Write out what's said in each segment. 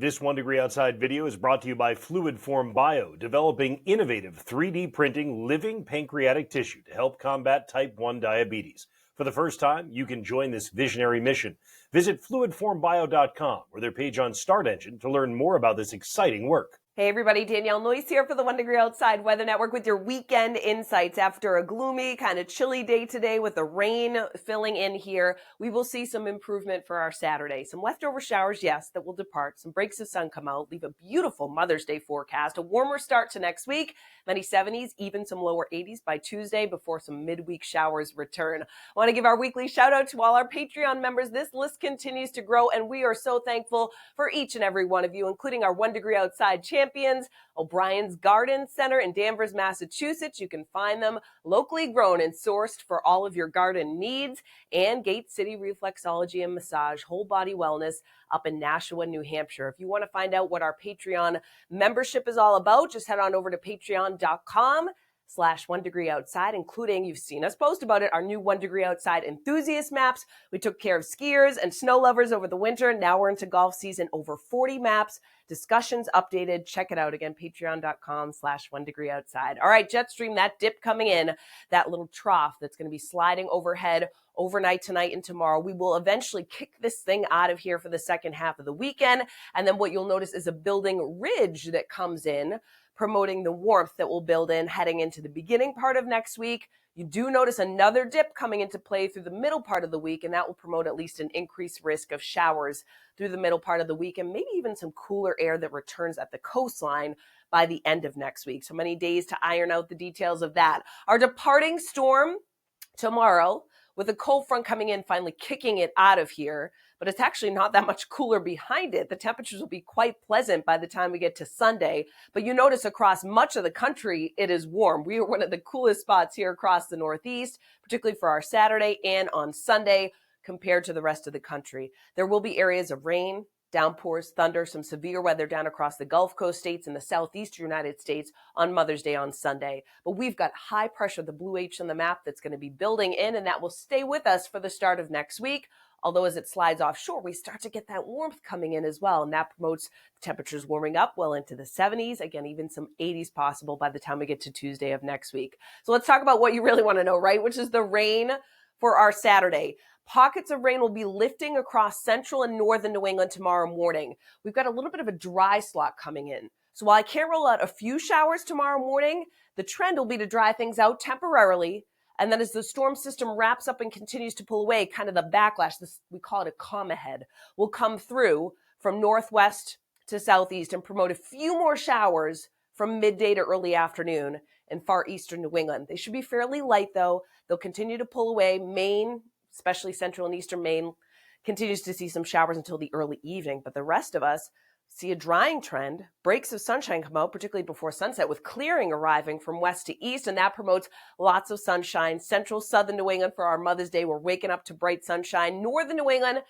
This 1 Degree Outside video is brought to you by Fluid Form Bio, developing innovative 3D printing living pancreatic tissue to help combat type 1 diabetes. For the first time, you can join this visionary mission. Visit fluidformbio.com or their page on Start Engine to learn more about this exciting work. Hey everybody, Danielle Noyes here for the 1 Degree Outside Weather Network with your weekend insights. After a gloomy, kind of chilly day today with the rain filling in here, we will see some improvement for our Saturday. Some leftover showers, yes, that will depart. Some breaks of sun come out, leave a beautiful Mother's Day forecast. A warmer start to next week, many 70s, even some lower 80s by Tuesday before some midweek showers return. I want to give our weekly shout out to all our Patreon members. This list continues to grow and we are so thankful for each and every one of you, including our 1 Degree Outside champions, O'Brien's Garden Center in Danvers, Massachusetts. You can find them locally grown and sourced for all of your garden needs. And Gate City Reflexology and Massage, whole body wellness up in Nashua, New Hampshire. If you want to find out what our Patreon membership is all about, just head on over to patreon.com/1 Degree Outside, including, you've seen us post about it, our new 1 Degree Outside enthusiast maps. We took care of skiers and snow lovers over the winter. Now we're into golf season, over 40 maps, discussions updated. Check it out again, patreon.com/1 Degree Outside. All right, jet stream, that dip coming in, that little trough that's going to be sliding overhead overnight tonight and tomorrow. We will eventually kick this thing out of here for the second half of the weekend. And then what you'll notice is a building ridge that comes in, promoting the warmth that will build in heading into the beginning part of next week. You do notice another dip coming into play through the middle part of the week, and that will promote at least an increased risk of showers through the middle part of the week, and maybe even some cooler air that returns at the coastline by the end of next week. So many days to iron out the details of that. Our departing storm tomorrow, with a cold front coming in, finally kicking it out of here, but it's actually not that much cooler behind it. The temperatures will be quite pleasant by the time we get to Sunday, but you notice across much of the country, it is warm. We are one of the coolest spots here across the Northeast, particularly for our Saturday and on Sunday compared to the rest of the country. There will be areas of rain, downpours, thunder, some severe weather down across the Gulf Coast states and the southeastern United States on Mother's Day on Sunday. But we've got high pressure, the blue H on the map, that's going to be building in, and that will stay with us for the start of next week. Although as it slides offshore, we start to get that warmth coming in as well, and that promotes temperatures warming up well into the 70s. Again, even some 80s possible by the time we get to Tuesday of next week. So let's talk about what you really want to know, right? Which is the rain for our Saturday. Pockets of rain will be lifting across central and northern New England tomorrow morning. We've got a little bit of a dry slot coming in. So while I can't roll out a few showers tomorrow morning, the trend will be to dry things out temporarily. And then as the storm system wraps up and continues to pull away, kind of the backlash, this, we call it a calm ahead, will come through from northwest to southeast and promote a few more showers from midday to early afternoon in far eastern New England. They should be fairly light, though. They'll continue to pull away. Maine, especially central and eastern Maine, continues to see some showers until the early evening. But the rest of us see a drying trend. Breaks of sunshine come out, particularly before sunset, with clearing arriving from west to east, and that promotes lots of sunshine. Central, southern New England for our Mother's Day, we're waking up to bright sunshine. Northern New England,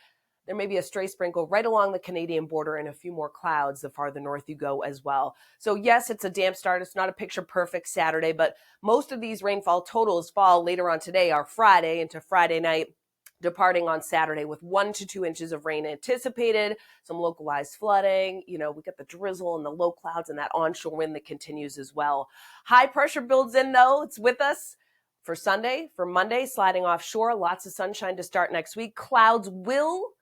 there may be a stray sprinkle right along the Canadian border and a few more clouds the farther north you go as well. So yes, it's a damp start. It's not a picture perfect Saturday, but most of these rainfall totals fall later on today, our Friday into Friday night, departing on Saturday with 1 to 2 inches of rain anticipated, some localized flooding. We got the drizzle and the low clouds and that onshore wind that continues as well. High pressure builds in though. It's with us for Sunday, for Monday, sliding offshore. Lots of sunshine to start next week. Clouds will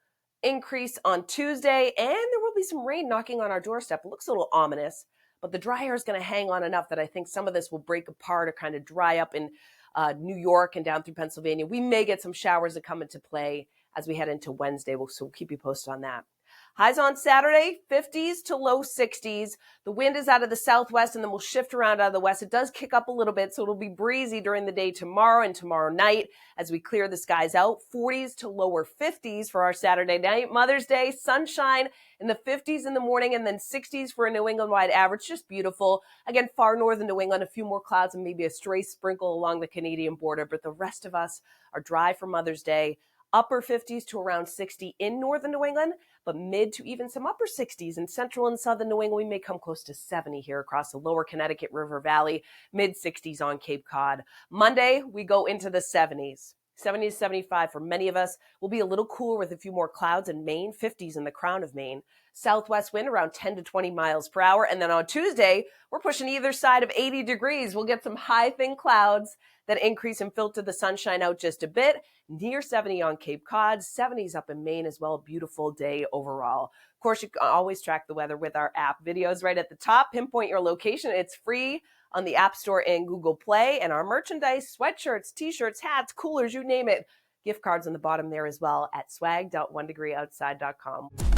increase on Tuesday, and there will be some rain knocking on our doorstep. It looks a little ominous, but the dry air is going to hang on enough that I think some of this will break apart or kind of dry up in New York and down through Pennsylvania. We may get some showers that come into play as we head into Wednesday. So we'll keep you posted on that. Highs on Saturday, 50s to low 60s. The wind is out of the southwest and then we'll shift around out of the west. It does kick up a little bit, so it'll be breezy during the day tomorrow and tomorrow night as we clear the skies out. 40s to lower 50s for our Saturday night. Mother's Day, sunshine in the 50s in the morning and then 60s for a New England-wide average. Just beautiful. Again, far northern New England, a few more clouds and maybe a stray sprinkle along the Canadian border, but the rest of us are dry for Mother's Day. Upper 50s to around 60 in northern New England, but mid to even some upper 60s in central and southern New England. We may come close to 70 here across the lower Connecticut River Valley, mid 60s on Cape Cod. Monday, we go into the 70s. 70 to 75 for many of us. We'll be a little cooler with a few more clouds in Maine, 50s in the crown of Maine. Southwest wind around 10 to 20 miles per hour. And then on Tuesday, we're pushing either side of 80 degrees. We'll get some high, thin clouds that increase and filter the sunshine out just a bit. Near 70 on Cape Cod, 70s up in Maine as well. Beautiful day overall. Of course, you can always track the weather with our app. Videos right at the top. Pinpoint your location. It's free on the App Store and Google Play. And our merchandise, sweatshirts, t-shirts, hats, coolers, you name it. Gift cards on the bottom there as well at swag.onedegreeoutside.com.